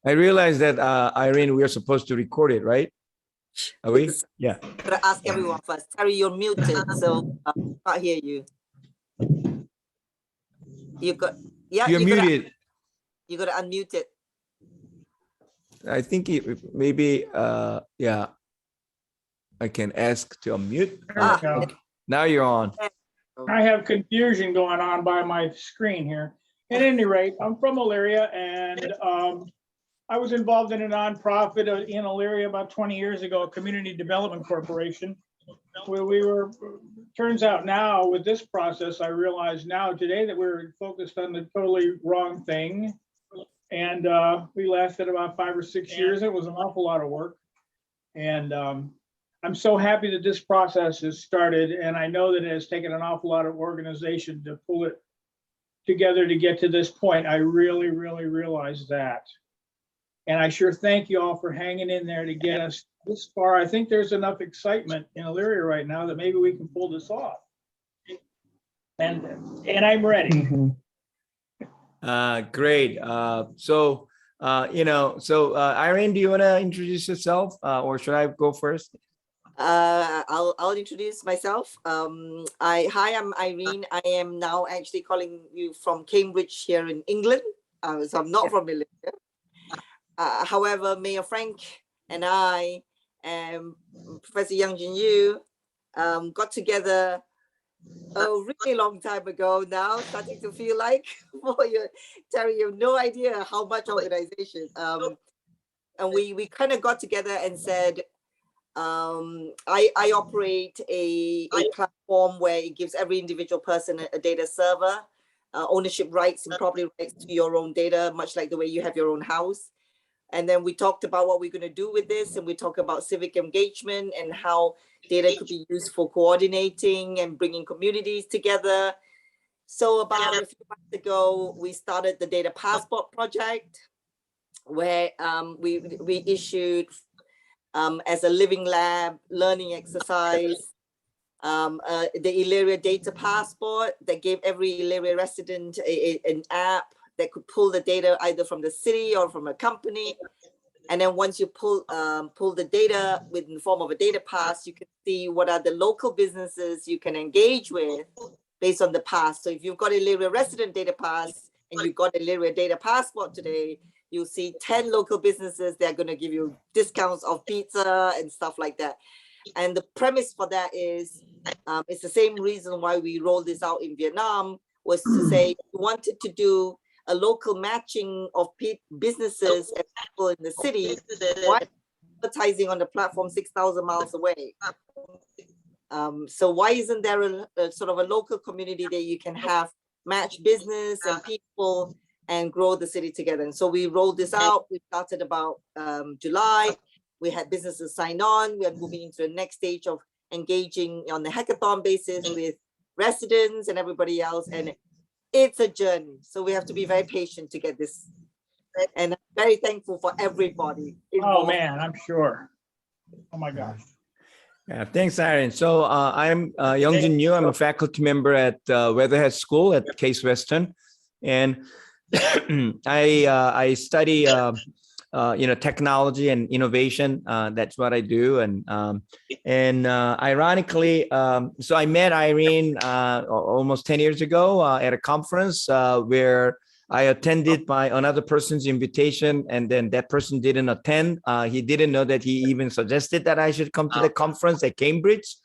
I realized that, Irene, we are supposed to record it, right? Are we? Yeah. I'm gonna ask everyone first. Terry, you're muted, so can't hear you. You got, yeah, You're muted. You gotta unmute it. I think maybe, yeah, I can ask to unmute. There we go. Now you're on. I have confusion going on by my screen here. At any rate, I'm from Elyria, and I was involved in a nonprofit in Elyria about 20 years ago, a community development corporation, where we were, turns out now with this process, I realize now today that we're focused on the totally wrong thing. And we lasted about 5 or 6 years. It was an awful lot of work. And I'm so happy that this process has started. And I know that it has taken an awful lot of organization to pull it together to get to this point. I really, really realize that. And I sure thank you all for hanging in there to get us this far. I think there's enough excitement in Elyria right now that maybe we can pull this off. And I'm ready. Great. So, Irene, do you want to introduce yourself, or should I go first? I'll introduce myself. Hi, I'm Irene. I am now actually calling you from Cambridge here in England. So I'm not from Elyria. However, Mayor Frank and I and Professor Yang Jin Yu got together a really long time ago now, starting to feel like, Terry, you have no idea how much organization. And we kind of got together and said, I operate a platform where it gives every individual person a data server, ownership rights and property rights to your own data, much like the way you have your own house. And then we talked about what we're going to do with this, and we talk about civic engagement and how data could be used for coordinating and bringing communities together. So about a few months ago, we started the Data Passport project, where we issued as a living lab learning exercise the Elyria Data Passport that gave every Elyria resident an app that could pull the data either from the city or from a company. And then once you pull the data in the form of a data pass, you can see what are the local businesses you can engage with based on the pass. So if you've got a Elyria resident data pass and you've got a Elyria Data Passport today, you'll see 10 local businesses that are going to give you discounts of pizza and stuff like that. And the premise for that is, it's the same reason why we rolled this out in Vietnam, was to say, we wanted to do a local matching of businesses and people in the city, why advertising on the platform 6,000 miles away? So why isn't there a sort of a local community that you can have match business and people and grow the city together? And so we rolled this out. We started about July. We had businesses sign on. We are moving into the next stage of engaging on the hackathon basis with residents and everybody else. And it's a journey. So we have to be very patient to get this. And I'm very thankful for everybody involved. Oh man, I'm sure. Oh my gosh. Yeah, thanks, Irene. So I'm Yang Jin Yu. I'm a faculty member at Weatherhead School at Case Western. And I study technology and innovation. That's what I do. And ironically, so I met Irene almost 10 years ago at a conference where I attended by another person's invitation, and then that person didn't attend. He didn't know that he even suggested that I should come to the conference at Cambridge.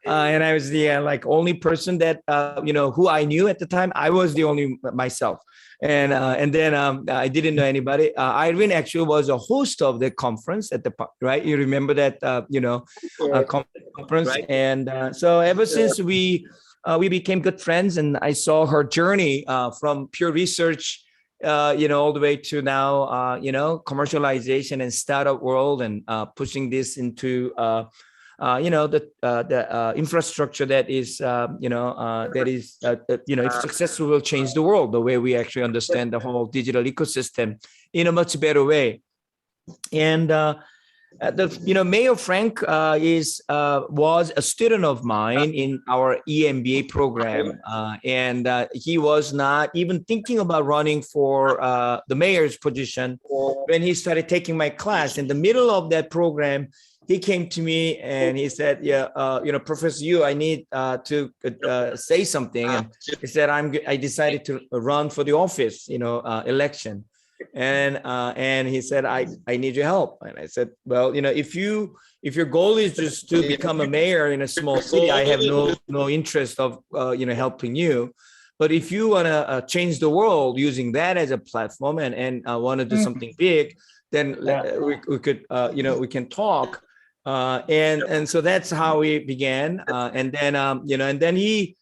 And I was the only person that who I knew at the time. I was the only myself. And then I didn't know anybody. Irene actually was a host of the conference at the right. You remember that conference, right. And so ever since we became good friends, and I saw her journey from pure research, all the way to now, commercialization and startup world, and pushing this into the infrastructure that is, if successful, will change the world, the way we actually understand the whole digital ecosystem in a much better way. And Mayor Frank was a student of mine in our EMBA program, and he was not even thinking about running for the mayor's position when he started taking my class. In the middle of that program, he came to me and he said, "Yeah, Professor Yu, I need to say something." And he said, I decided to run for the office, election." And he said, I need your help. And I said, well, if your goal is just to become a mayor in a small city, I have no interest of helping you. But if you want to change the world using that as a platform and want to do something big, then we could we can talk. And so that's how we began. And then he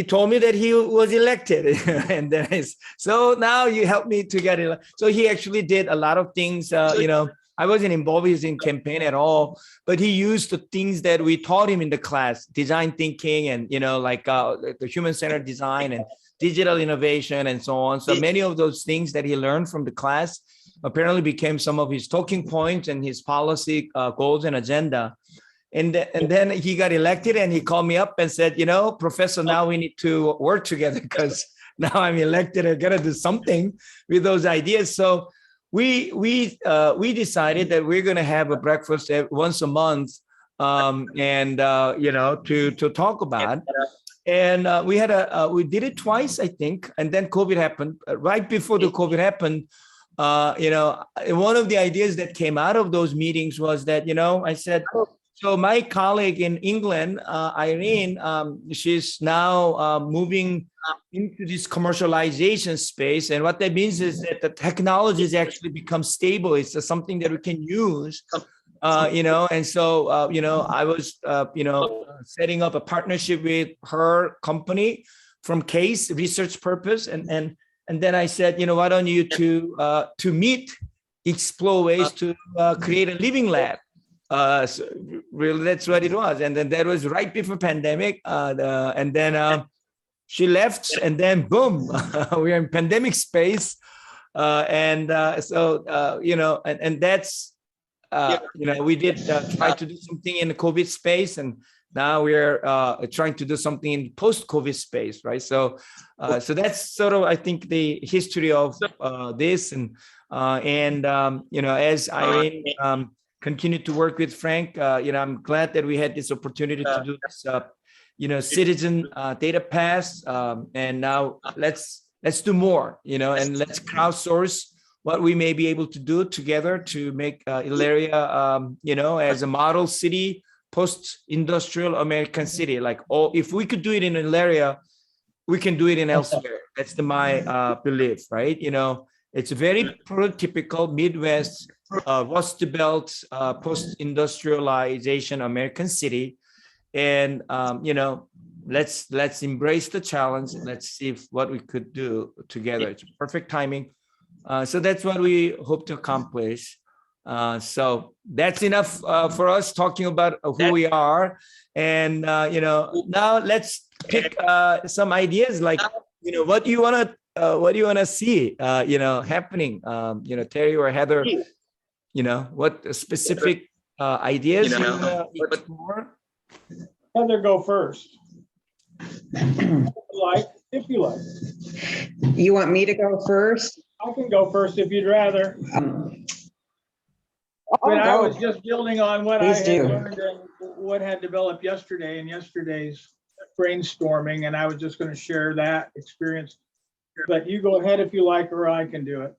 told me that he was elected. And then so now you help me to get elected. So he actually did a lot of things. I wasn't involved in his campaign at all, but he used the things that we taught him in the class: design thinking, and the human-centered design and digital innovation and so on. So many of those things that he learned from the class apparently became some of his talking points and his policy goals and agenda. And then he got elected, and he called me up and said, Professor, now we need to work together because now I'm elected. I got to do something with those ideas. So we decided that we're going to have a breakfast once a month, to talk about. And we did it twice, I think. And then COVID happened. Right before the COVID happened, one of the ideas that came out of those meetings was that, I said, so my colleague in England, Irene, she's now moving into this commercialization space. And what that means is that the technology has actually become stable. It's something that we can use, and so, I was, setting up a partnership with her company from case research purpose. And then I said, why don't you to meet, explore ways to create a living lab. So really, that's what it was. And then that was right before pandemic. And then she left, and then boom, we're in pandemic space. And that's, we did try to do something in the COVID space, and now we're trying to do something in post-COVID space, right? So that's sort of, I think, the history of this, and as Irene continued to work with Frank, I'm glad that we had this opportunity to do this, citizen data pass, and now let's do more, and let's crowdsource what we may be able to do together to make Elaria, as a model city, post-industrial American city. If we could do it in Elaria, we can do it in elsewhere. That's my belief, right? It's a very prototypical Midwest, Rust Belt, post-industrialization American city. And, let's embrace the challenge. Let's see what we could do together. It's perfect timing. So that's what we hope to accomplish. So that's enough for us talking about who we are. And, now let's pick some ideas, like, what do you want to see, happening, Terry or Heather, what specific ideas you want to explore? Heather, go first. If you like. You want me to go first? I can go first if you'd rather. But I was just building on what I had learned and what had developed yesterday in yesterday's brainstorming, and I was just going to share that experience. But you go ahead if you like, or I can do it.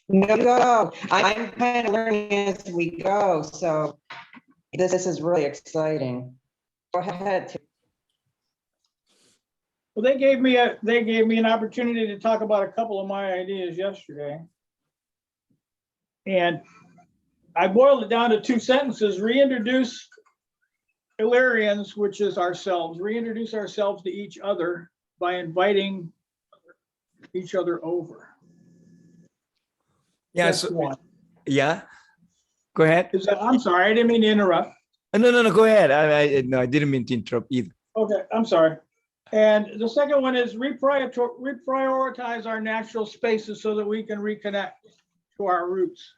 No, go. I'm kind of learning as we go, so this is really exciting. Go ahead. Well, they gave me an opportunity to talk about a couple of my ideas yesterday. And I boiled it down to two sentences: reintroduce Ilarians, which is ourselves, reintroduce ourselves to each other by inviting each other over. Yeah. Yeah. Go ahead. I'm sorry, I didn't mean to interrupt. No, go ahead. I didn't mean to interrupt either. Okay, I'm sorry. And the second one is reprioritize our natural spaces so that we can reconnect to our roots.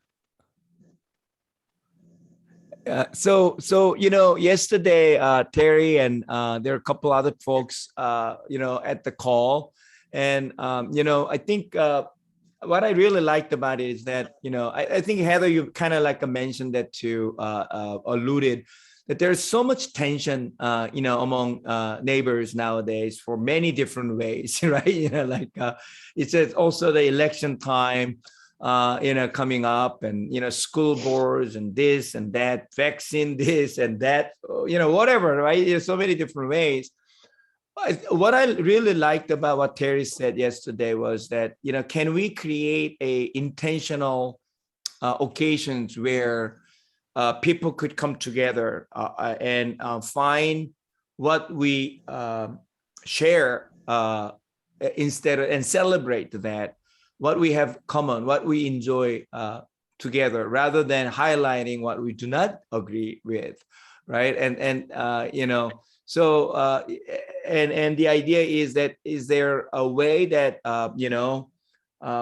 So yesterday, Terry and there are a couple other folks, at the call, and I think what I really liked about it is that I think Heather, you kind of like mentioned that too, alluded that there's so much tension, among neighbors nowadays for many different ways, right? It's also the election time. Coming up, and school boards and this and that, vaccine this and that, whatever, right? There's so many different ways. What I really liked about what Terry said yesterday was that can we create a intentional occasions where people could come together and find what we share instead of, and celebrate that what we have common, what we enjoy together, rather than highlighting what we do not agree with, right? And the idea is that, is there a way that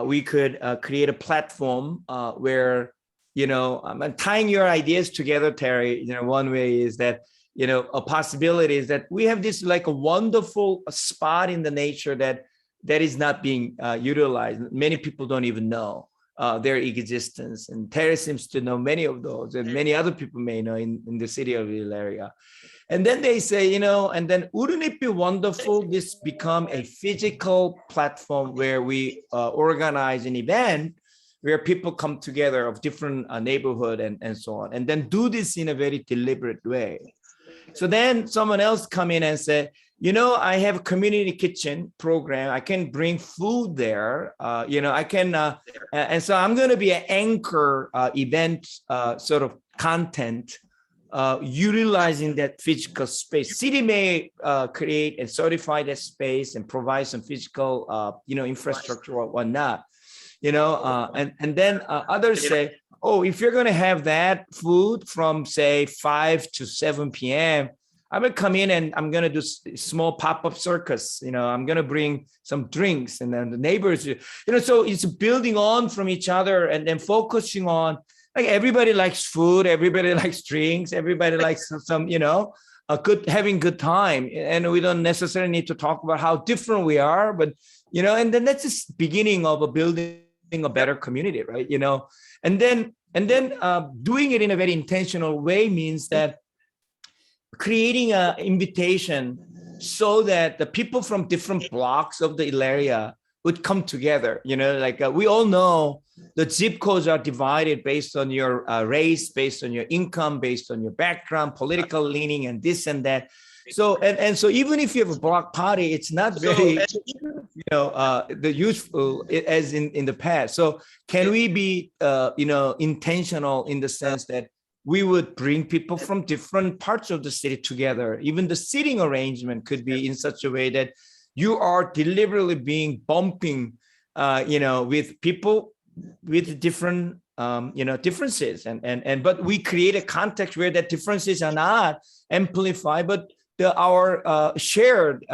we could create a platform where tying your ideas together, Terry. One way is that a possibility is that we have this like a wonderful spot in the nature that is not being utilized. Many people don't even know their existence. And Terry seems to know many of those, and many other people may know in the city of Area. And then they say, and then wouldn't it be wonderful this become a physical platform where we organize an event where people come together of different neighborhood and so on, and then do this in a very deliberate way. So then someone else come in and say, I have a community kitchen program. I can bring food there. I can, and so I'm going to be an anchor event sort of content, utilizing that physical space. City may create and certify that space and provide some physical, infrastructure or whatnot. And then others say, oh, if you're going to have that food from say 5 to 7 p.m., I'm going to come in and I'm going to do small pop-up circus. I'm going to bring some drinks, and then the neighbors, so it's building on from each other and then focusing on, like, everybody likes food, everybody likes drinks, everybody likes some, having good time. And we don't necessarily need to talk about how different we are, but, and then that's the beginning of a building a better community, right? And then doing it in a very intentional way means that creating an invitation so that the people from different blocks of the area would come together. We all know the zip codes are divided based on your race, based on your income, based on your background, political leaning, and this and that. So and so even if you have a block party, it's not very the useful as in the past. So can we be intentional in the sense that we would bring people from different parts of the city together? Even the seating arrangement could be in such a way that you are deliberately being bumping with people with different differences, and but we create a context where that differences are not amplified, but our shared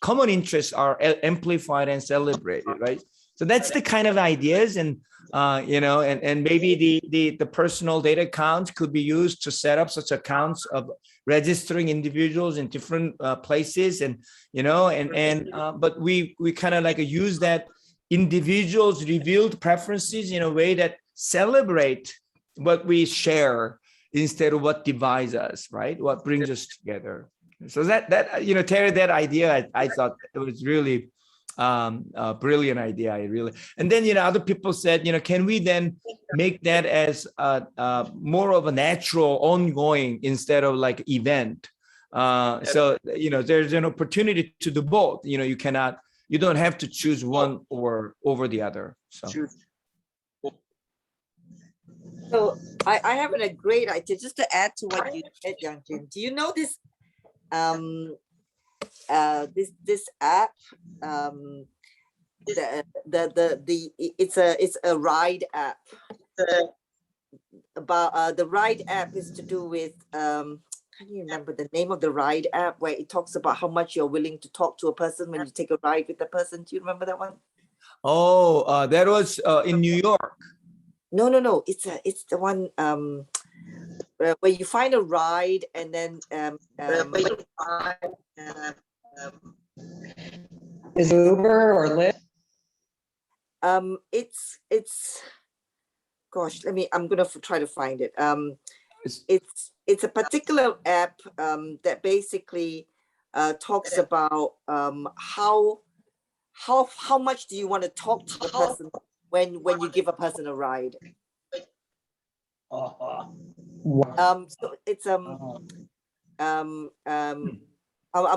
common interests are amplified and celebrated, right? So that's the kind of ideas, and and maybe the personal data accounts could be used to set up such accounts of registering individuals in different places, and but we kind of like use that individuals' revealed preferences in a way that celebrate what we share instead of what divides us, right? What brings us together. So that Terry, that idea, I thought it was really a brilliant idea. And then other people said, can we then make that as more of a natural, ongoing instead of like event? So there's an opportunity to do both. You don't have to choose one or over the other. So I have a great idea just to add to what you said, Yang Jin. Do you know this this app? It's a ride app. The ride app is to do with can you remember the name of the ride app, where it talks about how much you're willing to talk to a person when you take a ride with the person? Do you remember that one? Oh, that was in New York. No. It's the one. where you find a ride and then Is Uber or Lyft? it's gosh, I'm gonna try to find it. It's- It's a particular app that basically talks about how much do you want to talk to the person when you give a person a ride. So it's I'm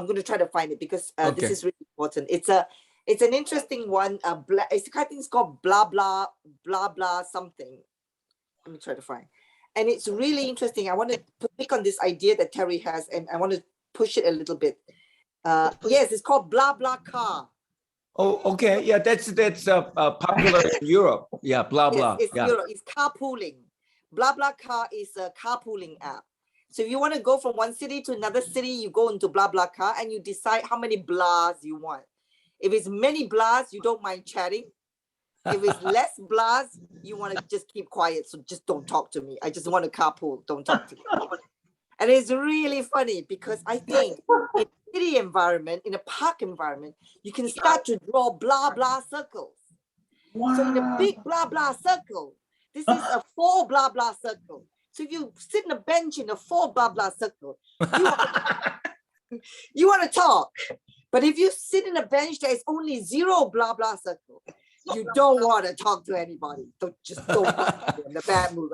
going to try to find it because this Okay. is really important. It's an interesting one. I think it's called blah blah blah blah something. Let me try to find. And it's really interesting. I want to pick on this idea that Terry has, and I want to push it a little bit. Yes, it's called blah blah car. Oh, okay. Yeah, that's popular in Europe. Yeah, blah blah. Yes, it's Yeah. Europe. It's carpooling. Blah blah car is a carpooling app. So if you want to go from one city to another city, you go into blah blah car and you decide how many blahs you want. If it's many blahs, you don't mind chatting. If it's less blahs, you want to just keep quiet. So just don't talk to me. I just want to carpool. Don't talk to me. And it's really funny because I think in a city environment, in a park environment, you can start to draw blah blah circles. So in a big blah blah circle, this is a 4 blah blah circle. So if you sit on a bench in a 4 blah blah circle, you want to talk. But if you sit in a bench that is only 0 blah blah circle, you don't want to talk to anybody. Don't be in the bad mood.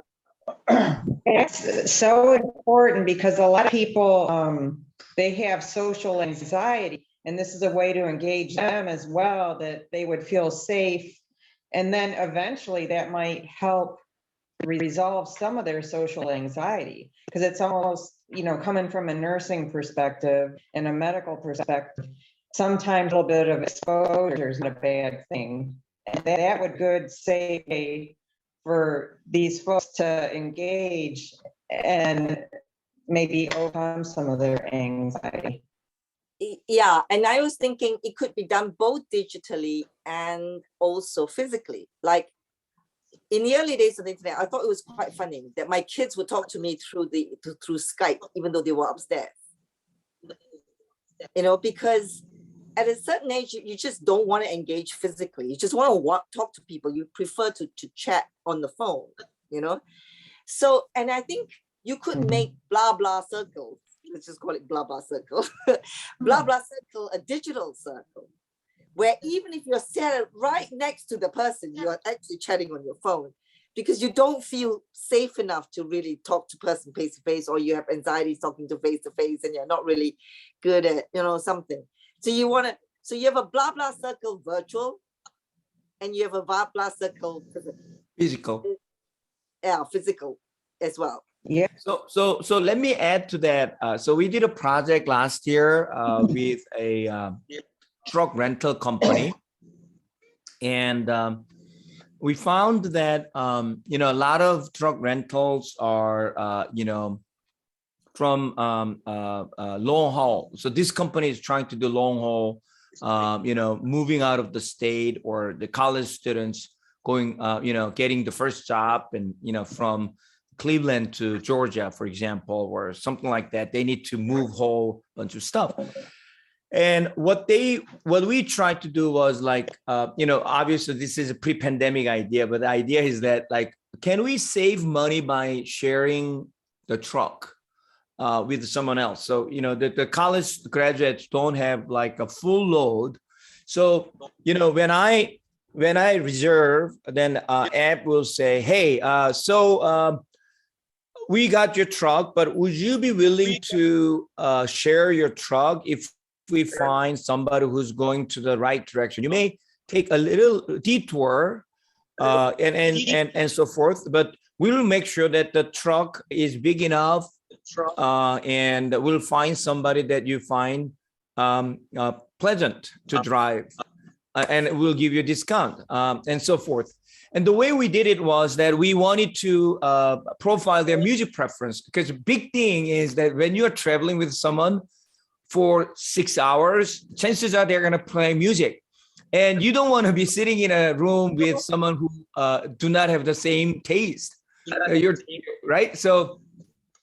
It's so important because a lot of people, they have social anxiety, and this is a way to engage them as well, that they would feel safe. And then eventually that might help resolve some of their social anxiety, because it's almost, coming from a nursing perspective and a medical perspective, sometimes a little bit of exposure is not a bad thing. And that would good say for these folks to engage and maybe overcome some of their anxiety. Yeah, and I was thinking it could be done both digitally and also physically. Like in the early days of the internet, I thought it was quite funny that my kids would talk to me through Skype, even though they were upstairs. Because at a certain age, you just don't want to engage physically. You just want to talk to people. You prefer to chat on the phone, So, and I think you could make blah, blah circles. Let's just call it blah, blah circle. Blah, blah circle, a digital circle, where even if you're sat right next to the person, you're actually chatting on your phone because you don't feel safe enough to really talk to person face to face, or you have anxiety talking to face and you're not really good at, something. So you have a blah, blah circle virtual, and you have a blah, blah circle Physical. Yeah, physical as well. Yeah. So let me add to that. So we did a project last year with a truck rental company, and we found that a lot of truck rentals are from long haul. So this company is trying to do long haul, moving out of the state, or the college students going, getting the first job, and from Cleveland to Georgia, for example, or something like that. They need to move whole bunch of stuff. And what we tried to do was like, obviously this is a pre-pandemic idea, but the idea is that, like, can we save money by sharing the truck with someone else? So, the college graduates don't have like a full load. So, when I reserve, then app will say, hey, we got your truck, but would you be willing to share your truck if we find somebody who's going to the right direction? You may take a little detour and so forth, but we will make sure that the truck is big enough, and we'll find somebody that you find pleasant to drive, and we'll give you a discount, and so forth. And the way we did it was that we wanted to profile their music preference, because the big thing is that when you're traveling with someone for 6 hours, chances are they're going to play music. And you don't want to be sitting in a room with someone who do not have the same taste. Right? So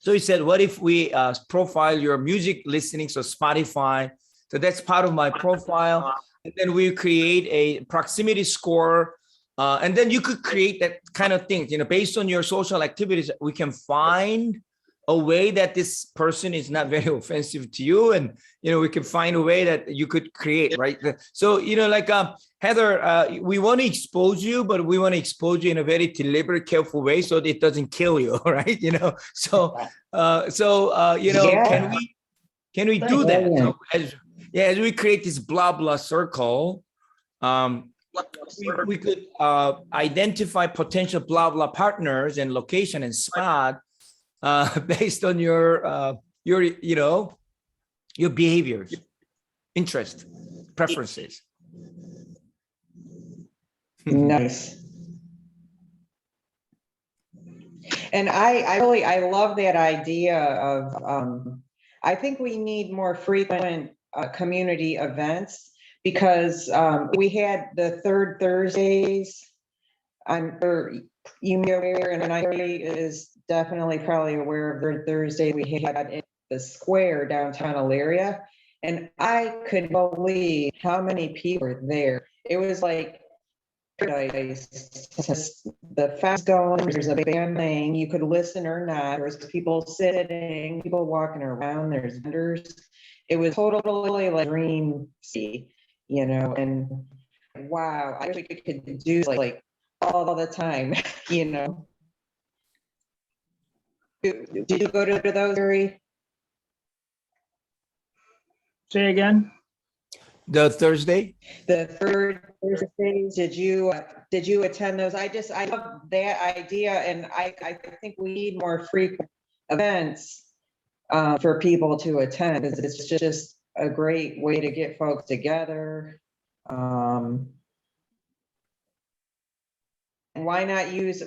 So he said, what if we profile your music listening, so Spotify, so that's part of my profile, and then we create a proximity score, and then you could create that kind of thing, based on your social activities. We can find a way that this person is not very offensive to you, and we can find a way that you could create, right? So like Heather, we want to expose you, but we want to expose you in a very deliberate, careful way so that it doesn't kill you, right? So Yeah. can we do that? Brilliant. So as we create this blah blah circle, we could identify potential blah blah partners and location and spot based on your behaviors, interest, preferences. Nice. And I love that idea of, I think we need more frequent community events, because we had the third Thursdays. You may be aware, and I is definitely probably aware of the Thursday we had in the square downtown Elyria. And I could believe how many people were there. It was like paradise. The fast going, there's a band playing, you could listen or not. There's people sitting, people walking around, there's vendors. It was totally like dream city, and wow, I wish we could do like all the time, Did you go to those, Gary? Say again? The Thursday? The third Thursdays, did you attend those? I love that idea, and I think we need more frequent events for people to attend, because it's just a great way to get folks together. Why not use,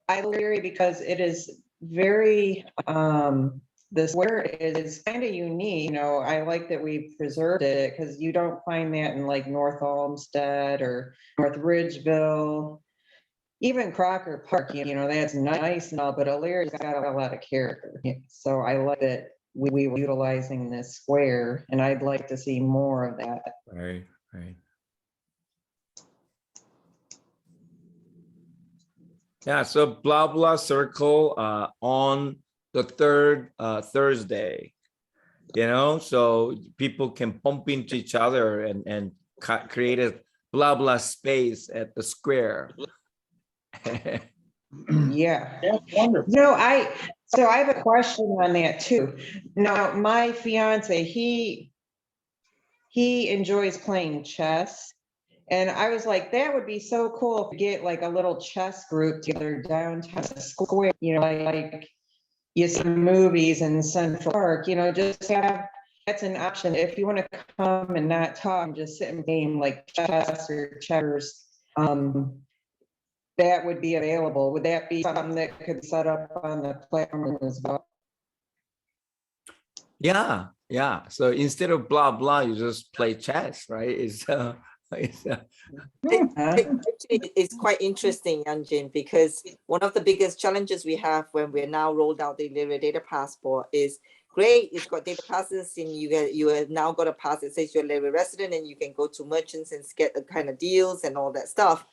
I agree, because it is very, the square is kind of unique. I like that we preserved it, because you don't find that in like North Olmsted or North Ridgeville, even Crocker Park, that's nice and all, but Illyria's got a lot of character. So I like that we were utilizing this square, and I'd like to see more of that. Right. Yeah, so blah blah circle on the third Thursday, so people can bump into each other and create a blah blah space at the square. Yeah. That's wonderful. So I have a question on that too. Now, my fiance, he enjoys playing chess. And I was like, that would be so cool to get like a little chess group together downtown square, like you see movies in Central Park, just have, that's an option. If you want to come and not talk, just sit and game like chess or checkers, that would be available. Would that be something that could set up on the platform as well? Yeah. So instead of blah blah, you just play chess, right? It's quite interesting, Yanjin, because one of the biggest challenges we have when we're now rolled out the Elyria Data Passport is great. It's got data passes, and you have now got a pass that says you're a Elyria resident, and you can go to merchants and get the kind of deals and all that stuff.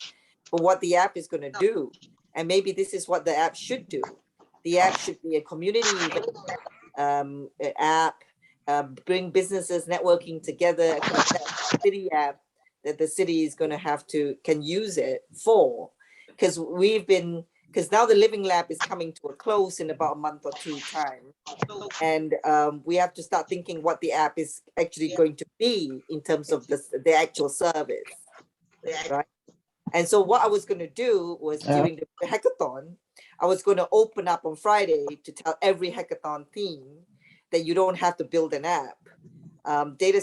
But what the app is going to do, and maybe this is what the app should do. The app should be a community app, bring businesses networking together, a kind of city app that the city is going to can use it for, because now the Living Lab is coming to a close in about a month or two time, and we have to start thinking what the app is actually going to be in terms of the actual service, right? And so what I was going to do was during the hackathon, I was going to open up on Friday to tell every hackathon team that you don't have to build an app.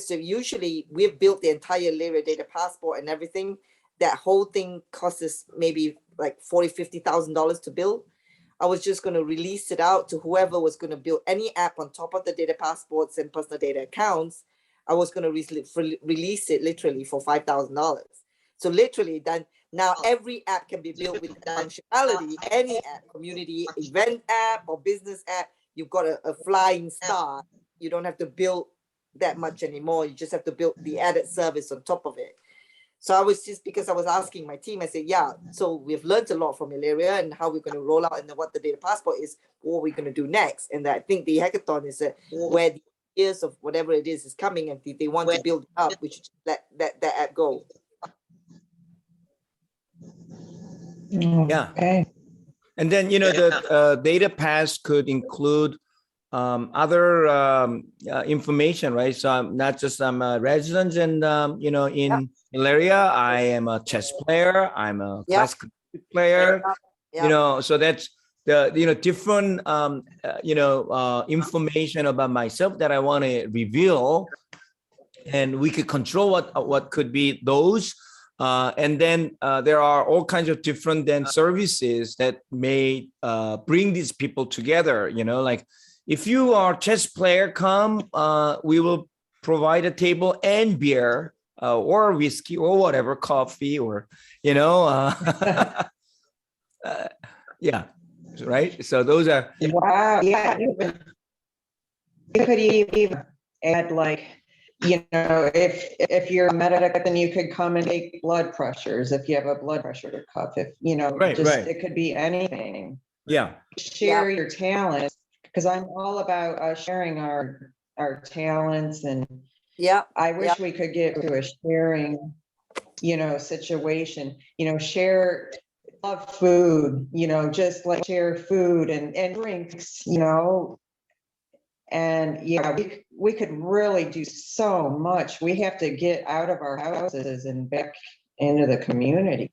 Usually we've built the entire Elyria Data Passport and everything. That whole thing costs us maybe like $40,000-$50,000 to build. I was just going to release it out to whoever was going to build any app on top of the data passports and personal data accounts. I was going to release it literally for $5,000. So literally Now every app can be built with that functionality. Any app, community event app or business app, you've got a flying start. You don't have to build that much anymore. You just have to build the added service on top of it. So I was just, because I was asking my team, I said, yeah, so we've learned a lot from Illyria and how we're going to roll out, and then what the data passport is, what we're going to do next. And I think the hackathon is where the years of whatever it is coming, and if they want to build it up, we should let that app go. Yeah. Okay. And then, the data pass could include other information, right? So I'm not just I'm a resident and, in Illyria, I am a chess player, I'm a classical player, so that's the, different, information about myself that I want to reveal, and we could control what could be those. And then there are all kinds of different then services that may bring these people together, like if you are a chess player, come, we will provide a table and beer or whiskey or whatever, coffee or, yeah, right. So those are. Wow. Yeah. You could even add like, if you're a medic, then you could come and take blood pressures if you have a blood pressure cuff, if, Right. it could be anything. Yeah. Share your talents, because I'm all about sharing our talents, and I wish we could get to a sharing, situation, share love food, just like share food and drinks, and we could really do so much. We have to get out of our houses and back into the community.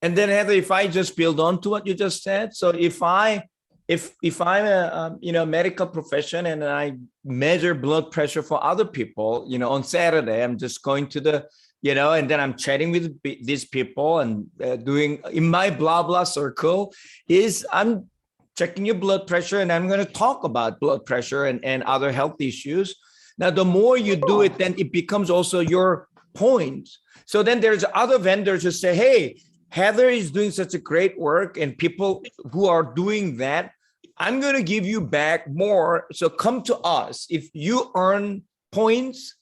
And then Heather, if I just build on to what you just said, so if I'm a medical profession and I measure blood pressure for other people, on Saturday, I'm just going to the, and then I'm chatting with these people and doing in my blah blah circle is I'm checking your blood pressure, and I'm going to talk about blood pressure and other health issues. Now, the more you do it, then it becomes also your point. So then there's other vendors who say, hey, Heather is doing such a great work, and people who are doing that, I'm going to give you back more. So come to us. If you earn points,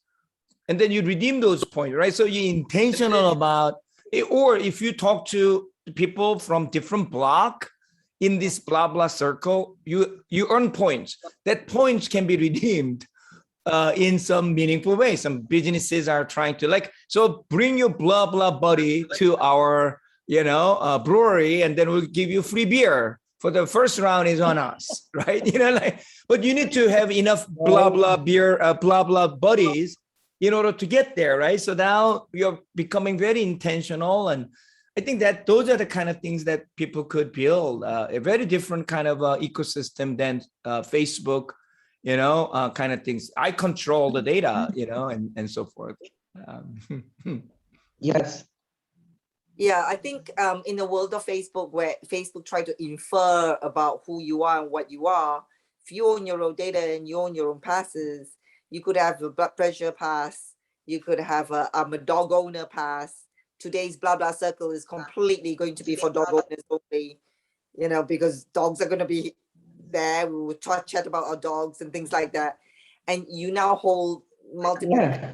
and then you redeem those points, right? So you're intentional about it. Or if you talk to people from different block, in this blah blah circle, you earn points. That points can be redeemed in some meaningful way. Some businesses are trying to so bring your blah blah buddy to our brewery, and then we'll give you free beer. For the first round is on us, right? But you need to have enough blah blah beer, blah blah buddies in order to get there, right? So now you're becoming very intentional, and I think that those are the kind of things that people could build, a very different kind of ecosystem than Facebook, kind of things. I control the data, and so forth. Yes. Yeah, I think in the world of Facebook, where Facebook try to infer about who you are and what you are, if you own your own data and you own your own passes, you could have a blood pressure pass, you could have I'm a dog owner pass. Today's blah blah circle is completely going to be for dog owners only, because dogs are going to be there. We will chat about our dogs and things like that. And you now hold multiple. Yeah.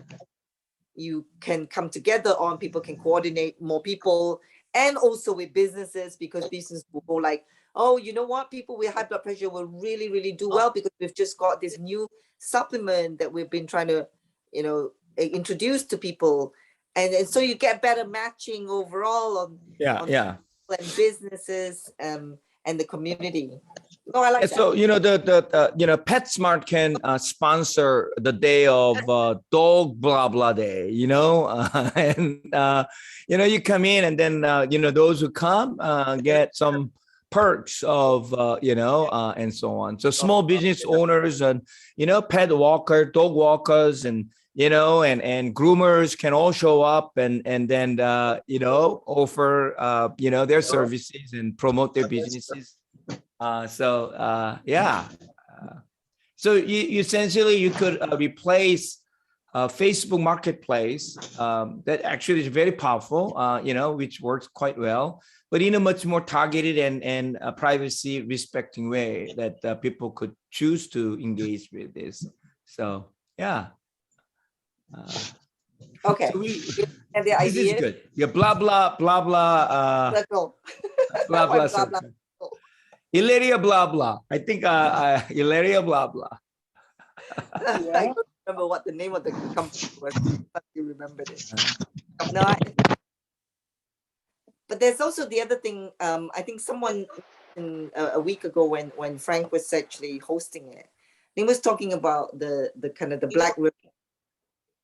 You can come together on, people can coordinate more people, and also with businesses, because business will go like, oh, you know what, people with high blood pressure will really, really do well because we've just got this new supplement that we've been trying to, introduce to people. And so you get better matching overall on and businesses and the community. No, I like that. So the PetSmart can sponsor the day of dog blah blah day, and you come in, and then those who come get some perks of and so on. So small business owners and pet walker, dog walkers, and and groomers can all show up and then offer their services and promote their businesses. So you essentially you could replace Facebook Marketplace that actually is very powerful, which works quite well, but in a much more targeted and privacy respecting way that people could choose to engage with this. So yeah. Okay. So And the this idea is good. Yeah, blah blah blah blah circle. blah Why blah. blah, blah, Circle. Ilaria blah blah. I think Ilaria blah blah. I Yeah. don't remember what the name of the company was, but you remembered it. No, but there's also the other thing. I think someone a week ago when Frank was actually hosting it, he was talking about the kind of the Black River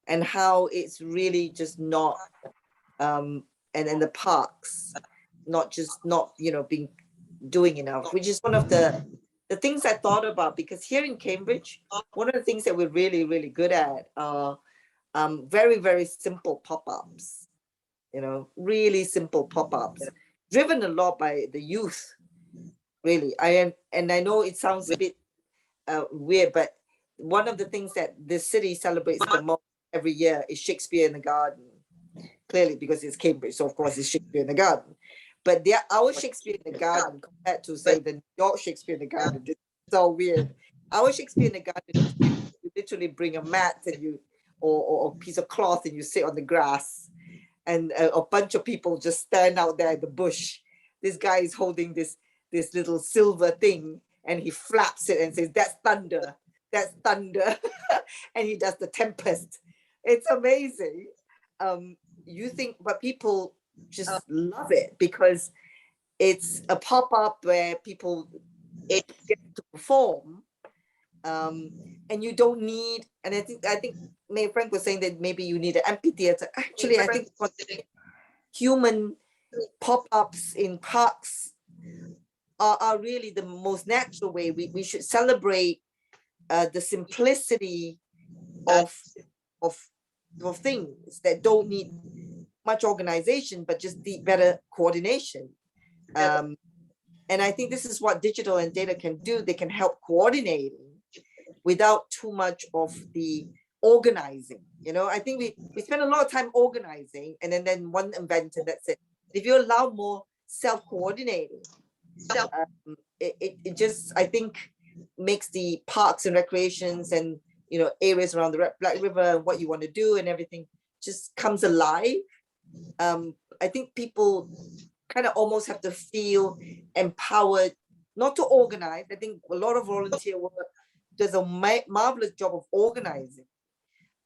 and how it's really just not, and the parks, not being doing enough, which is one of the things I thought about, because here in Cambridge, one of the things that we're really, really good at are very, very simple pop-ups, really simple pop-ups, driven a lot by the youth, really. I know it sounds a bit weird, but one of the things that the city celebrates the most every year is Shakespeare in the Garden, clearly because it's Cambridge, so of course it's Shakespeare in the Garden. But our Shakespeare in the Garden compared to, say, the New York Shakespeare in the Garden, is so weird. Our Shakespeare in the Garden, you literally bring a mat and or a piece of cloth and you sit on the grass, and a bunch of people just stand out there in the bush. This guy is holding this little silver thing, and he flaps it and says, "That's thunder, that's thunder," and he does the tempest. It's amazing. You think, but people just love it because it's a pop-up where people get to perform, and you don't need, and I think maybe Frank was saying that maybe you need an amphitheater. Actually, I think human pop-ups in parks are really the most natural way. We should celebrate the simplicity of things that don't need much organization, but just the better coordination. And I think this is what digital and data can do. They can help coordinating without too much of the organizing. I think we spend a lot of time organizing, and then one event, and that's it. If you allow more self-coordinating, it just, I think, makes the parks and recreations and areas around the Black River and what you want to do and everything just comes alive. I think people kind of almost have to feel empowered, not to organize. I think a lot of volunteer work does a marvelous job of organizing,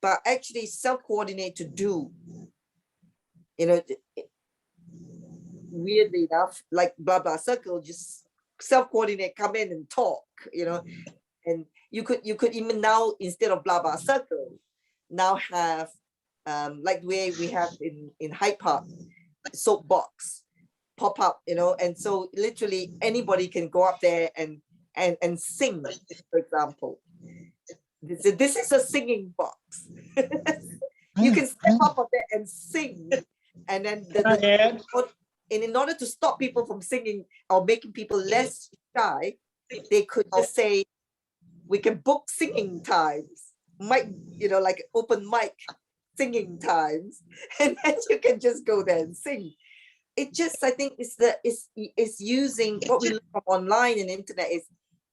but actually self-coordinate to do. Weirdly enough, like blah blah circle, just self-coordinate, come in and talk, and you could even now, instead of blah blah circle, now have like the way we have in Hyde Park, soapbox pop up, and so literally anybody can go up there and sing, for example. This is a singing box. You can step up on there and sing, and then and in order to stop people from singing or making people less shy, they could just say, we can book singing times, like open mic singing times, and then you can just go there and sing. It just, I think, it's using what we learn from online and internet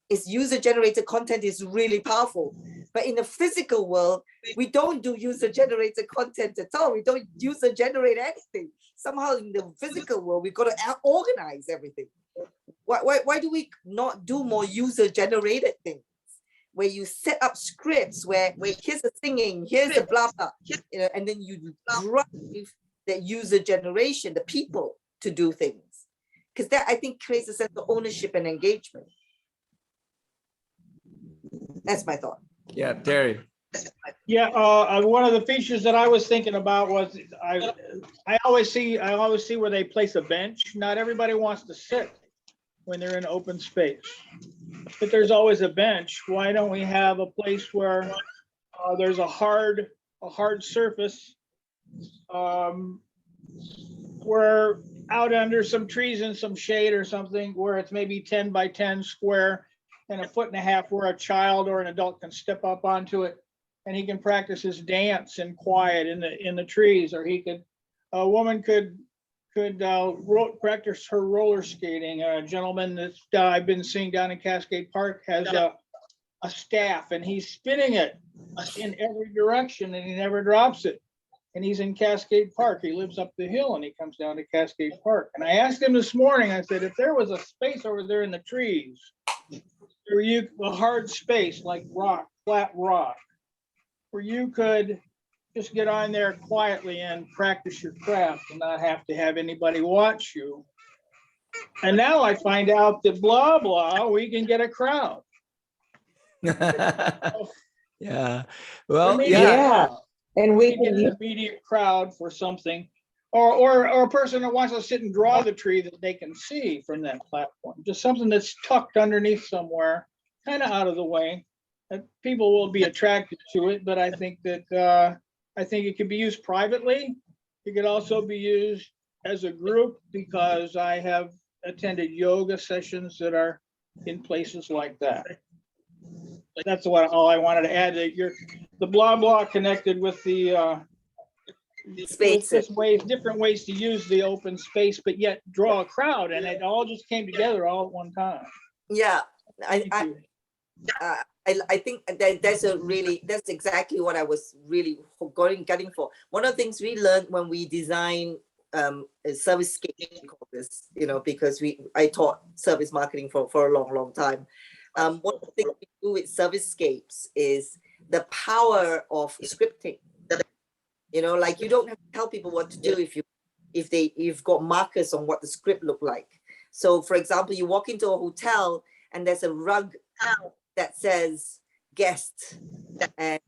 is user-generated content is really powerful. But in the physical world, we don't do user-generated content at all. We don't user-generate anything. Somehow in the physical world, we've got to organize everything. Why do we not do more user-generated things? Where you set up scripts where here's the singing, here's the blah blah, and then you drive the user generation, the people, to do things, because that, I think, creates a sense of ownership and engagement. That's my thought. Yeah, Terry. Yeah, one of the features that I was thinking about was I always see where they place a bench. Not everybody wants to sit when they're in open space, but there's always a bench. Why don't we have a place where there's a hard surface, where out under some trees and some shade or something, where it's maybe 10 by 10 square and 1.5 feet where a child or an adult can step up onto it and he can practice his dance in quiet in the trees, or a woman could practice her roller skating. A gentleman that I've been seeing down in Cascade Park has a staff, and he's spinning it in every direction, and he never drops it. And he's in Cascade Park. He lives up the hill, and he comes down to Cascade Park. And I asked him this morning, I said, if there was a space over there in the trees, where a hard space like rock, flat rock, where you could just get on there quietly and practice your craft and not have to have anybody watch you. And now I find out that blah, blah, we can get a crowd. Yeah. Well, Yeah. And we We can get an immediate crowd for something, or a person that wants to sit and draw the tree that they can see from that platform. Just something that's tucked underneath somewhere, kind of out of the way. That people will be attracted to it, but I think that it can be used privately. It could also be used as a group, because I have attended yoga sessions that are in places like that. That's all I wanted to add. That the blah blah connected with the Spaces. different ways to use the open space, but yet draw a crowd, and it all just came together all at one time. Yeah, Thank you. I think that's exactly what I was really getting for. One of the things we learned when we design a service scape, this, because I taught service marketing for a long time. One of the things we do with service-scapes is the power of scripting. Like, you don't have to tell people what to do if you've got markers on what the script look like. So, for example, you walk into a hotel and there's a rug that says guest, and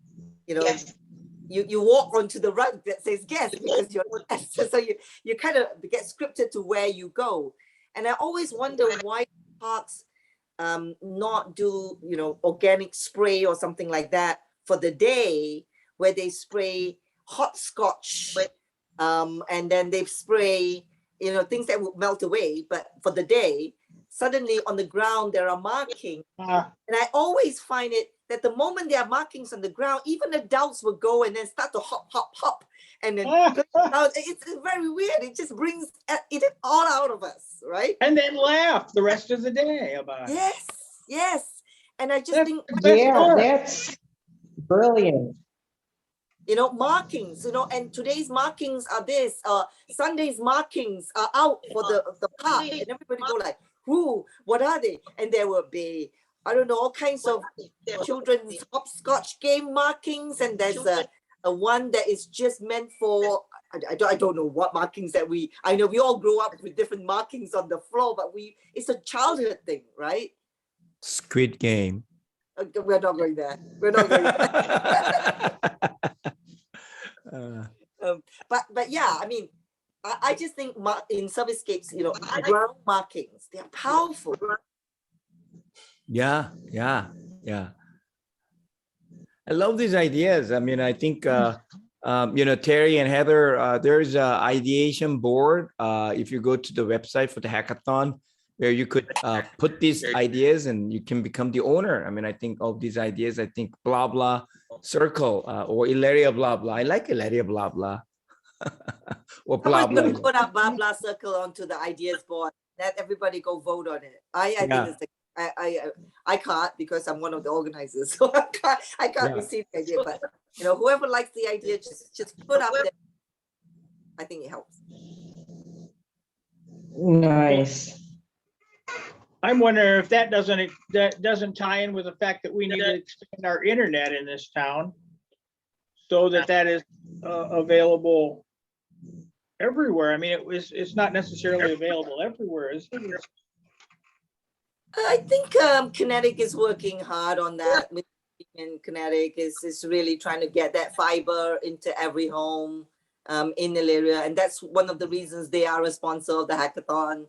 you walk onto the rug that says guest because you're a guest. So you kind of get scripted to where you go. And I always wonder why parks not do organic spray or something like that for the day, where they spray hot scotch, and then they spray things that would melt away, but for the day, suddenly on the ground there are markings. And I always find it that the moment there are markings on the ground, even adults will go and then start to hop and then it's very weird. It just brings it all out of us, right? And then laugh the rest of the day about it. Yes. And I just think, that's brilliant. Markings, and today's markings are this, Sunday's markings are out for the park, and everybody go like, who, what are they? And there will be, I don't know, all kinds of children's hopscotch game markings, and there's a one that is just meant for, I don't know what markings I know we all grow up with different markings on the floor, but it's a childhood thing, right? Squid Game. We're not going there. But yeah, I mean, I just think in service-scapes, ground markings, they're powerful. Yeah. I love these ideas. I mean, I think, Terry and Heather, there's an ideation board. If you go to the website for the hackathon, where you could put these ideas and you can become the owner. I mean, I think of these ideas, I think blah, blah, circle, or Ilaria blah, blah. I like Ilaria blah, blah. Or blah, blah. Somebody's gonna put up blah, blah circle onto the ideas board. Let everybody go vote on it. I think it's I can't, because I'm one of the organizers. So I can't receive the idea, but whoever likes the idea, just put up there. I think it helps. Nice. I'm wondering if that doesn't tie in with the fact that we need to expand our internet in this town, so that is available everywhere. I mean, it's not necessarily available everywhere, is it? I think Kinetic is working hard on that. And Kinetic is really trying to get that fiber into every home in the area, and that's one of the reasons they are a sponsor of the hackathon.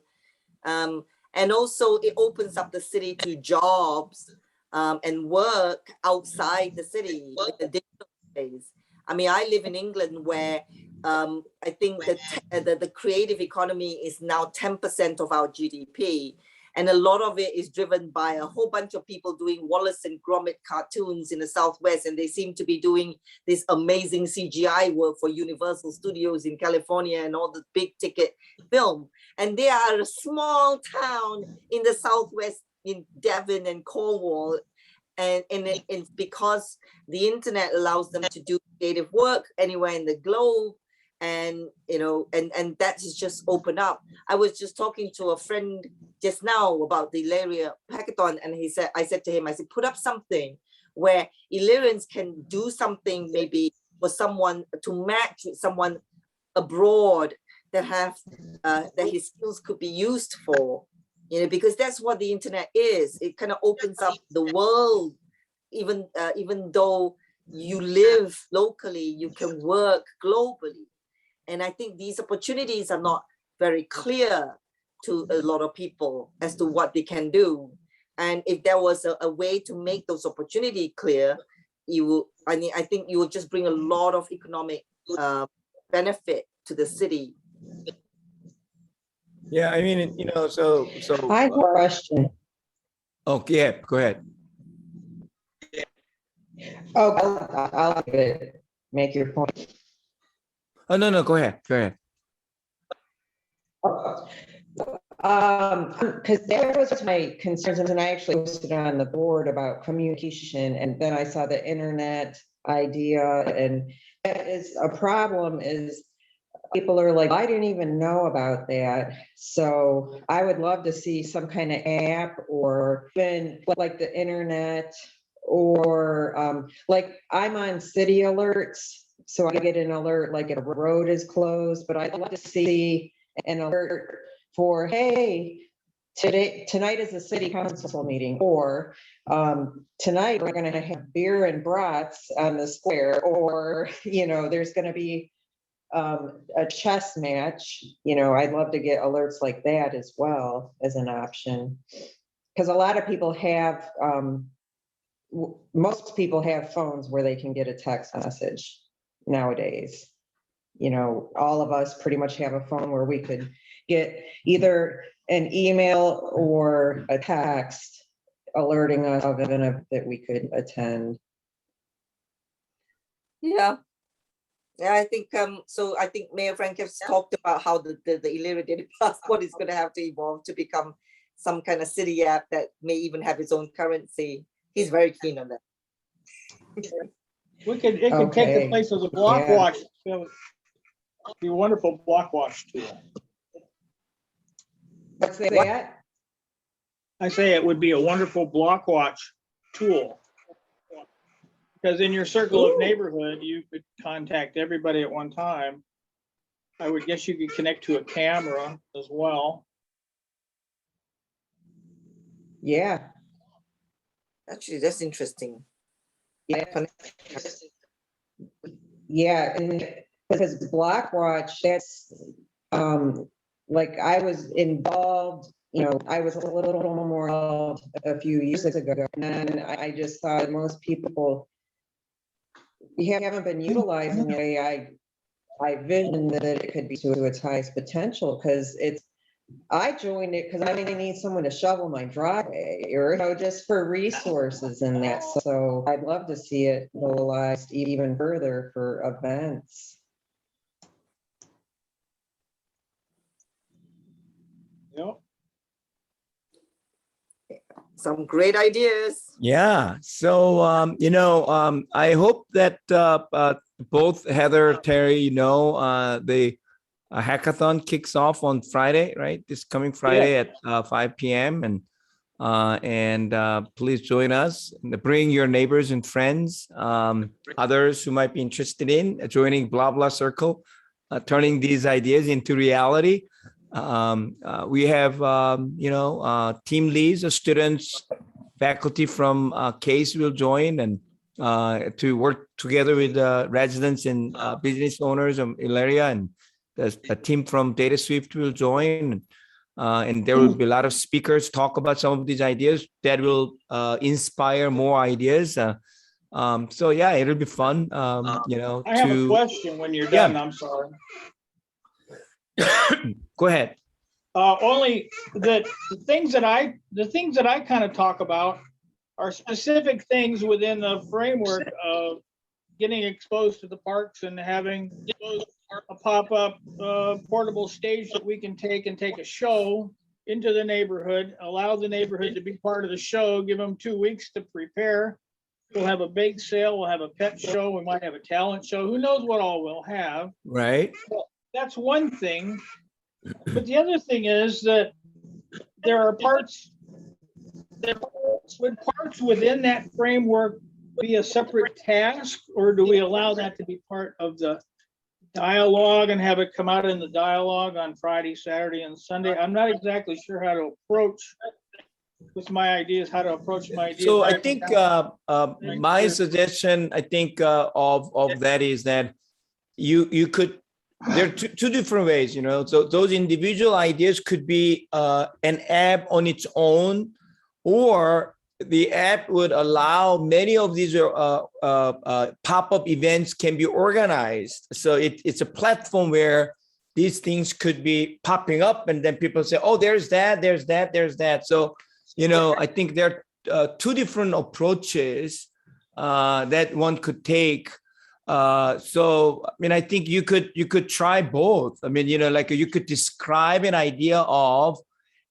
And also it opens up the city to jobs and work outside the city in the digital space. I mean, I live in England, where I think that the creative economy is now 10% of our GDP. And a lot of it is driven by a whole bunch of people doing Wallace and Gromit cartoons in the Southwest. And they seem to be doing this amazing CGI work for Universal Studios in California and all the big ticket film. And they are a small town in the Southwest in Devon and Cornwall. And it's because the internet allows them to do creative work anywhere in the globe. And, you know, and that is just open up. I was just talking to a friend just now about the Ilaria hackathon. And I said to him, I said, put up something where Illyrians can do something maybe for someone to match with someone abroad that that his skills could be used for, you know, because that's what the internet is. It kind of opens up the world, even though you live locally, you can work globally. And I think these opportunities are not very clear to a lot of people as to what they can do. And if there was a way to make those opportunities clear, I think you would just bring a lot of economic benefit to the city. Yeah, I mean, you know, so. I have a question. Okay, yeah, go ahead. Oh, I'll make your point. Oh, no, go ahead. Because that was my concerns, and I actually posted on the board about communication, and then I saw the internet idea, and that is a problem. Is people are like, I didn't even know about that. So I would love to see some kind of app, or even like the internet, or like I'm on city alerts. So I get an alert like if a road is closed, but I'd love to see an alert for, hey, tonight is a city council meeting, or tonight we're going to have beer and brats on the square, or, you know, there's going to be a chess match. You know, I'd love to get alerts like that as well as an option, because a lot of people have, most people have phones where they can get a text message nowadays. You know, all of us pretty much have a phone where we could get either an email or a text alerting us of an event that we could attend. Yeah, I think so. I think Mayor Frank has talked about how the Illyria Data Passport is going to have to evolve to become some kind of city app that may even have its own currency. He's very keen on that. It can take the place of the block watch. It'd be a wonderful block watch tool. What's that? I say it would be a wonderful block watch tool. Because in your circle of neighborhood, you could contact everybody at one time. I would guess you could connect to a camera as well. Yeah. Actually, that's interesting. Yeah, and because Blockwatch, that's like I was involved, you know, I was a little more involved a few years ago, and then I just thought most people haven't been utilizing the way I visioned that it could be to its highest potential, because I joined it because I need someone to shovel my driveway, or, you know, just for resources and that. So I'd love to see it utilized even further for events. Yep. Some great ideas. Yeah. So, you know, I hope that both Heather, Terry, you know, the hackathon kicks off on Friday, right? This coming Friday at 5 p.m. And please join us. Bring your neighbors and friends, others who might be interested in joining Blah Blah Circle, turning these ideas into reality. We have, you know, team leads of students, faculty from CASE will join, and to work together with residents and business owners of Ilaria, and a team from Data Swift will join. And there will be a lot of speakers talk about some of these ideas that will inspire more ideas. So yeah, it'll be fun. You know, I have a question when you're done. I'm sorry. Go ahead. Only that the things that I kind of talk about are specific things within the framework of getting exposed to the parks and having a pop-up portable stage that we can take and take a show into the neighborhood, allow the neighborhood to be part of the show, give them 2 weeks to prepare. We'll have a bake sale, we'll have a pet show, we might have a talent show, who knows what all we'll have. Right. That's one thing. But the other thing is that there are parts, would parts within that framework be a separate task, or do we allow that to be part of the dialogue and have it come out in the dialogue on Friday, Saturday, and Sunday? I'm not exactly sure how to approach with my ideas, how to approach my ideas. So I think my suggestion, I think of that is that you could, there are two different ways, you know. So those individual ideas could be an app on its own, or the app would allow many of these pop-up events can be organized. So it's a platform where these things could be popping up, and then people say, oh, there's that, there's that, there's that. So, you know, I think there are two different approaches that one could take. So, I mean, I think you could try both. I mean, you know, like you could describe an idea of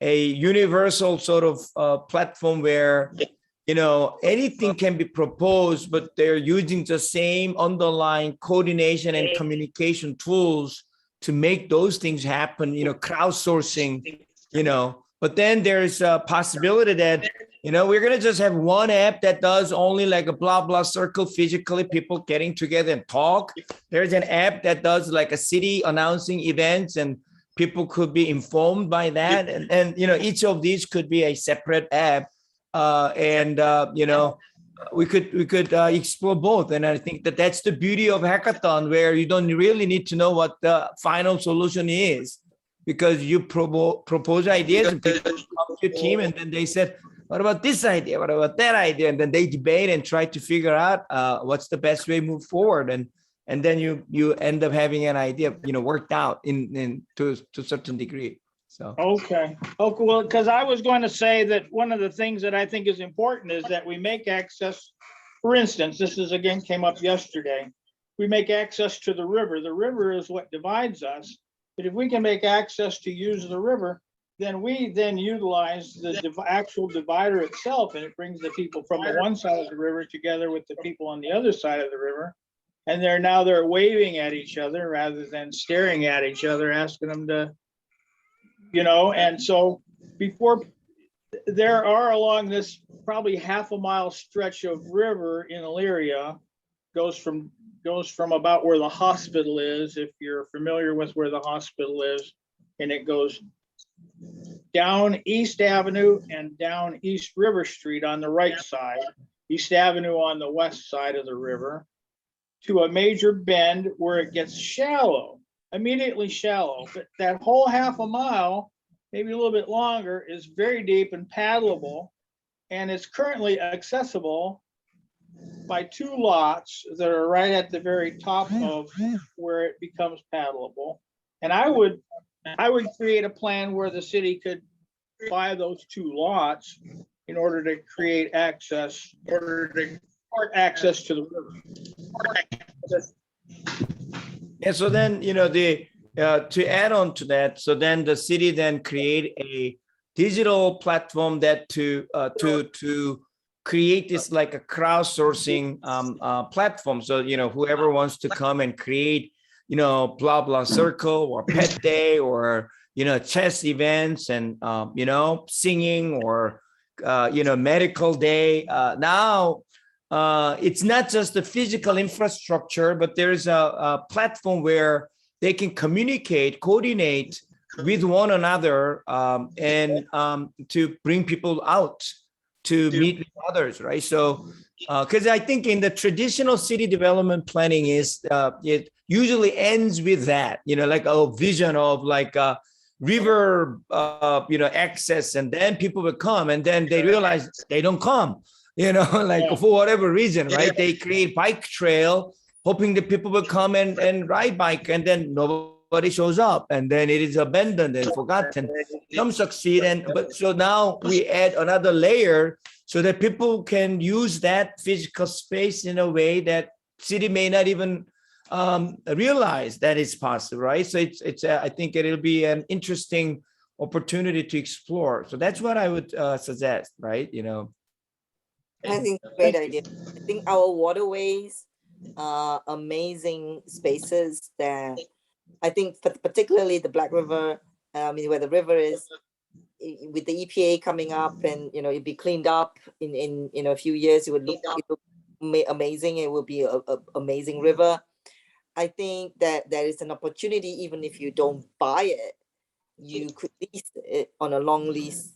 a universal sort of platform where, you know, anything can be proposed, but they're using the same underlying coordination and communication tools to make those things happen, you know, crowdsourcing, you know. But then there's a possibility that, you know, we're going to just have one app that does only like a blah, blah circle, physically people getting together and talk. There's an app that does like a city announcing events and people could be informed by that. And you know, each of these could be a separate app. You know, we could explore both. And I think that that's the beauty of hackathon, where you don't really need to know what the final solution is, because you propose ideas and people come to your team, and then they said, what about this idea? What about that idea? And then they debate and try to figure out what's the best way to move forward. And then you end up having an idea, you know, worked out to a certain degree. So okay, well, because I was going to say that one of the things that I think is important is that we make access. For instance, this is again came up yesterday. We make access to the river. The river is what divides us. But if we can make access to use the river, then we then utilize the actual divider itself, and it brings the people from the one side of the river together with the people on the other side of the river. And they're waving at each other rather than staring at each other, asking them to, you know. And so before, there are along this probably half a mile stretch of river in Elyria, goes from about where the hospital is, if you're familiar with where the hospital is, and it goes down East Avenue and down East River Street on the right side, East Avenue on the west side of the river, to a major bend where it gets shallow, immediately shallow. But that whole half a mile, maybe a little bit longer, is very deep and paddleable, and it's currently accessible by two lots that are right at the very top of where it becomes paddleable. And I would create a plan where the city could buy those two lots in order to create access, in order to port access to the river. Yeah, so then, you know, to add on to that, so then the city then create a digital platform that to create this like a crowdsourcing platform. So, you know, whoever wants to come and create, you know, blah, blah circle or pet day or, you know, chess events and, you know, singing or, you know, medical day. Now, it's not just the physical infrastructure, but there's a platform where they can communicate, coordinate with one another and to bring people out to meet with others, right? So, because I think in the traditional city development planning is it usually ends with that, you know, like a vision of like a river, you know, access, and then people will come, and then they realize they don't come, you know, like for whatever reason, right? They create bike trail, hoping that people will come and ride bike, and then nobody nobody shows up, and then it is abandoned and forgotten. Some succeed, but so now we add another layer so that people can use that physical space in a way that city may not even realize that it's possible, right? So it's I think it'll be an interesting opportunity to explore. So that's what I would suggest, right? I think it's a great idea. I think our waterways are amazing spaces that I think particularly the Black River, where the river is, with the EPA coming up, and it'd be cleaned up in a few years, it would look amazing. It will be a amazing river. I think that there is an opportunity, even if you don't buy it, you could lease it on a long lease.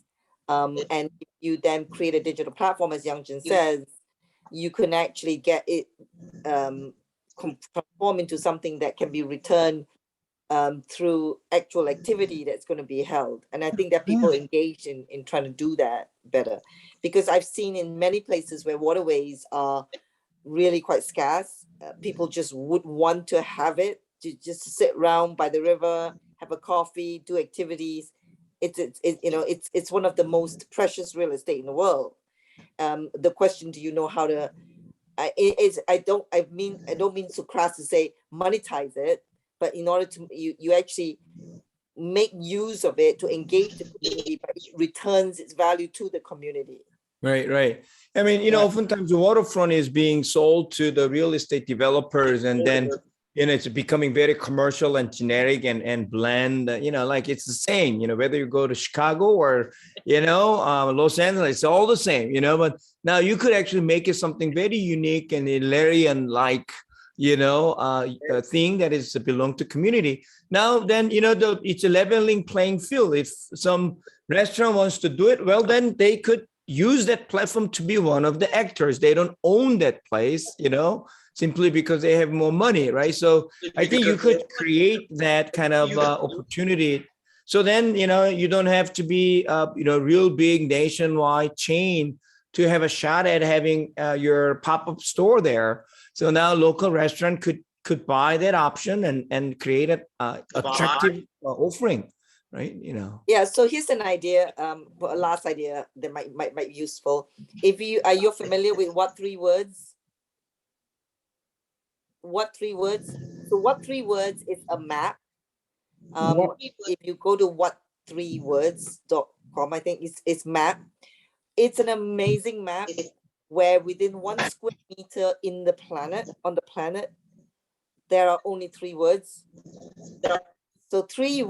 And if you then create a digital platform, as Youngjin says, you can actually get it transform into something that can be returned through actual activity that's going to be held. And I think that people engage in trying to do that better, because I've seen in many places where waterways are really quite scarce, people just would want to have it to just sit around by the river, have a coffee, do activities. It's one of the most precious real estate in the world. The question, do you know how to? I don't mean so crass to say monetize it, but in order to you actually make use of it to engage the community, but it returns its value to the community. Right. I mean, oftentimes the waterfront is being sold to the real estate developers, and then it's becoming very commercial and generic and bland. Like it's the same. Whether you go to Chicago or Los Angeles, it's all the same. But now you could actually make it something very unique and Illyrian-like. A thing that is belong to community. Now then, it's a leveling playing field. If some restaurant wants to do it, well, then they could use that platform to be one of the actors. They don't own that place, simply because they have more money, right? So I think you could create that kind of opportunity. So then, you don't have to be, real big nationwide chain to have a shot at having your pop-up store there. So now local restaurant could buy that option and create an attractive offering, right? Yeah. So here's an idea. A last idea that might be useful. Are you familiar with what three words? What three words? So what three words is a map. If you go to what3words.com, I think it's map. It's an amazing map where within 1 square meter on the planet, there are only 3 words. So 3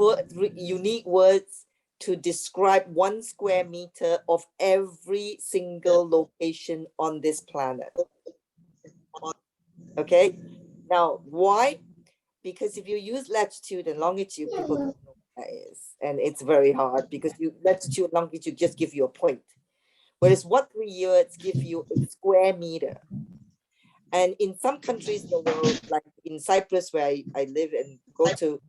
unique words to describe 1 square meter of every single location on this planet. Okay. Now, why? Because if you use latitude and longitude, people don't know what that is. And it's very hard because latitude and longitude just give you a point. Whereas what 3 words give you a square meter. And in some countries in the world, like in Cyprus, where I live and go to,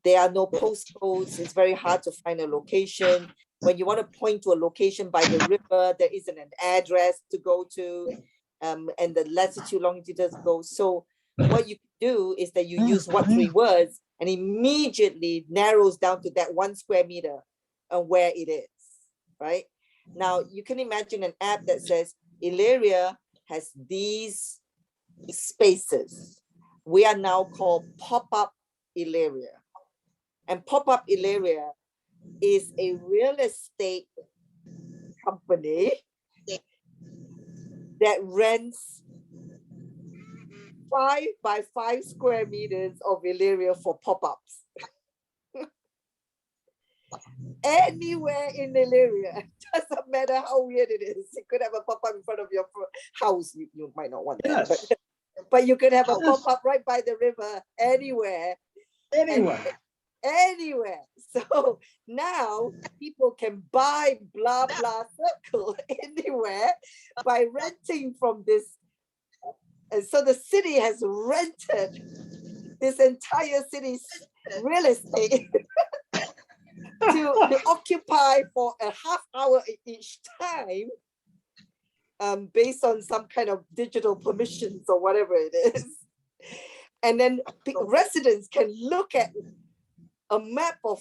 there are no postcodes. It's very hard to find a location. When you want to point to a location by the river, there isn't an address to go to, and the latitude, longitude doesn't go. So what you do is that you use what 3 words and immediately narrows down to that 1 square meter and where it is, right? Now, you can imagine an app that says, Illyria has these spaces. We are now called Pop-Up Illyria. And Pop-Up Illyria is a real estate company that rents 5 by 5 square meters of Illyria for pop-ups. Anywhere in Illyria, doesn't matter how weird it is. You could have a pop-up in front of your house. You might not want that, but you could have a pop-up right by the river, anywhere. Anywhere. So now people can buy blah blah circle anywhere by renting from this. And so the city has rented this entire city's real estate to occupy for a half hour each time, based on some kind of digital permissions or whatever it is. And then residents can look at a map of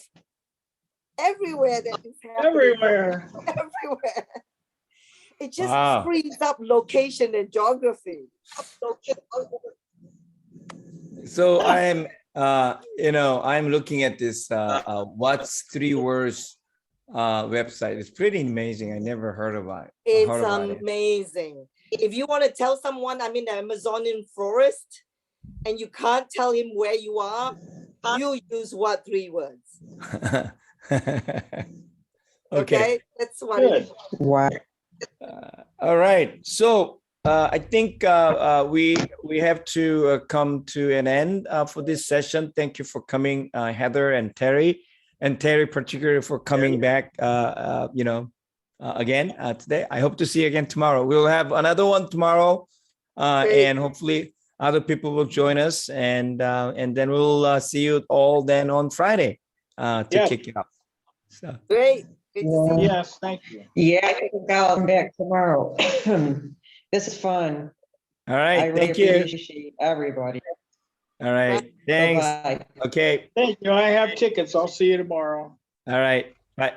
everywhere that is happening. Everywhere. Everywhere. It just Wow. frees up location and geography. So I'm, I'm looking at this what's 3 words website. It's pretty amazing. I never heard about it. It's amazing. If you want to tell someone I'm in the Amazonian forest and you can't tell him where you are, you use what 3 words? Okay. That's what it is. Wow. All right. So I think we have to come to an end for this session. Thank you for coming, Heather and Terry particularly for coming back. Again today. I hope to see you again tomorrow. We'll have another one tomorrow, and hopefully other people will join us, and then we'll see you all then on Friday to kick it off. So. Great. Good to see you. Yes, thank you. Yeah, I think I'll come back tomorrow. This is fun. All right. I really Thank you. appreciate everybody. All right. Thanks. Bye-bye. Okay. Thank you. I have tickets. I'll see you tomorrow. All right. Bye.